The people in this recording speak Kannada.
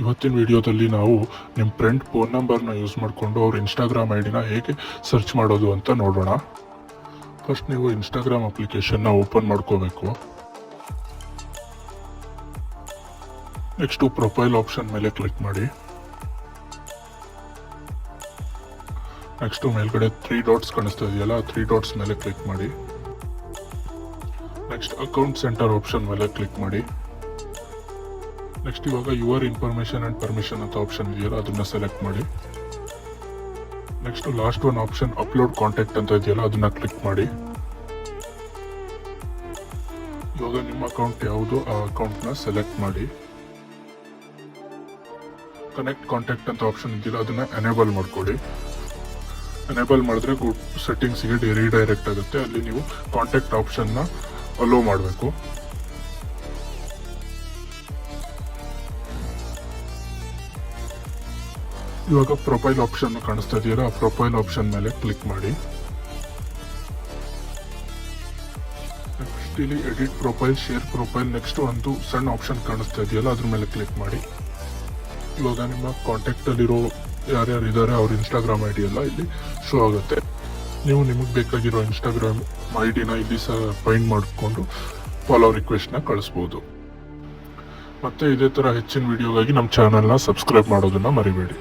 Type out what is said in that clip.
ಇವತ್ತಿನ ವಿಡಿಯೋದಲ್ಲಿ ನಾವು ನಿಮ್ಮ ಫ್ರೆಂಡ್ ಫೋನ್ ನಂಬರ್ನ ಯೂಸ್ ಮಾಡಿಕೊಂಡು ಅವ್ರ ಇನ್ಸ್ಟಾಗ್ರಾಮ್ ಐಡಿನ ಹೇಗೆ ಸರ್ಚ್ ಮಾಡೋದು ಅಂತ ನೋಡೋಣ. ಫಸ್ಟ್ ನೀವು ಇನ್ಸ್ಟಾಗ್ರಾಮ್ ಅಪ್ಲಿಕೇಶನ್ನ ಓಪನ್ ಮಾಡ್ಕೋಬೇಕು. ನೆಕ್ಸ್ಟು ಪ್ರೊಫೈಲ್ ಆಪ್ಷನ್ ಮೇಲೆ ಕ್ಲಿಕ್ ಮಾಡಿ. ನೆಕ್ಸ್ಟು ಮೇಲ್ಗಡೆ 3 ಡಾಟ್ಸ್ ಕಾಣಿಸ್ತಾ ಇದೆಯಲ್ಲ, 3 ಡಾಟ್ಸ್ ಮೇಲೆ ಕ್ಲಿಕ್ ಮಾಡಿ. ನೆಕ್ಸ್ಟ್ ಅಕೌಂಟ್ ಸೆಂಟರ್ ಆಪ್ಷನ್ ಮೇಲೆ ಕ್ಲಿಕ್ ಮಾಡಿ. ನೆಕ್ಸ್ಟ್ ಇವಾಗ ಯುವರ್ ಇನ್ಫಾರ್ಮೇಷನ್ ಆ್ಯಂಡ್ ಪರ್ಮಿಷನ್ ಅಂತ ಆಪ್ಷನ್ ಇದೆಯಲ್ಲ, ಅದನ್ನು ಸೆಲೆಕ್ಟ್ ಮಾಡಿ. Next last one option upload contact ಅಂತ ಇದೆಯಲ್ಲ, ಅದನ್ನು ಕ್ಲಿಕ್ ಮಾಡಿ. ಇವಾಗ ನಿಮ್ಮ ಅಕೌಂಟ್ ಯಾವುದು ಆ ಅಕೌಂಟ್ನ ಸೆಲೆಕ್ಟ್ ಮಾಡಿ. ಕನೆಕ್ಟ್ ಕಾಂಟ್ಯಾಕ್ಟ್ ಅಂತ ಆಪ್ಷನ್ ಇದೆಯಲ್ಲ, ಅದನ್ನು ಎನೇಬಲ್ ಮಾಡ್ಕೊಳ್ಳಿ. ಎನೇಬಲ್ ಮಾಡಿದ್ರೆ ಸೆಟ್ಟಿಂಗ್ಸಿಗೆ ರೀಡೈರೆಕ್ಟ್ ಆಗುತ್ತೆ. ಅಲ್ಲಿ ನೀವು ಕಾಂಟ್ಯಾಕ್ಟ್ ಆಪ್ಷನ್ನ ಅಲೋ ಮಾಡಬೇಕು. ಇವಾಗ ಪ್ರೊಫೈಲ್ ಆಪ್ಷನ್ ಕಾಣಿಸ್ತಾ ಇದೆಯಲ್ಲ, ಆ ಪ್ರೊಫೈಲ್ ಆಪ್ಷನ್ ಮೇಲೆ ಕ್ಲಿಕ್ ಮಾಡಿ. ನೆಕ್ಸ್ಟ್ ಇಲ್ಲಿ edit profile, share profile, next ಒಂದು ಸಣ್ಣ ಆಪ್ಷನ್ ಕಾಣಿಸ್ತಾ ಇದೆಯಲ್ಲ, ಅದ್ರ ಮೇಲೆ ಕ್ಲಿಕ್ ಮಾಡಿ. ಇವಾಗ ನಿಮ್ಮ ಕಾಂಟ್ಯಾಕ್ಟಲ್ಲಿರೋ ಯಾರ್ಯಾರು ಇದ್ದಾರೆ ಅವ್ರ ಇನ್ಸ್ಟಾಗ್ರಾಮ್ ಐ ಡಿ ಎಲ್ಲ ಇಲ್ಲಿ ಶೋ ಆಗುತ್ತೆ. ನೀವು ನಿಮಗೆ ಬೇಕಾಗಿರೋ ಇನ್ಸ್ಟಾಗ್ರಾಮ್ ಐ ಡಿನ ಇಲ್ಲಿ ಫೈಂಡ್ ಮಾಡಿಕೊಂಡು ಫಾಲೋ ರಿಕ್ವೆಸ್ಟ್ನ ಕಳಿಸ್ಬೋದು. ಮತ್ತೆ ಇದೇ ಥರ ಹೆಚ್ಚಿನ ವಿಡಿಯೋಗಾಗಿ ನಮ್ಮ ಚಾನಲ್ನ ಸಬ್ಸ್ಕ್ರೈಬ್ ಮಾಡೋದನ್ನು ಮರಿಬೇಡಿ.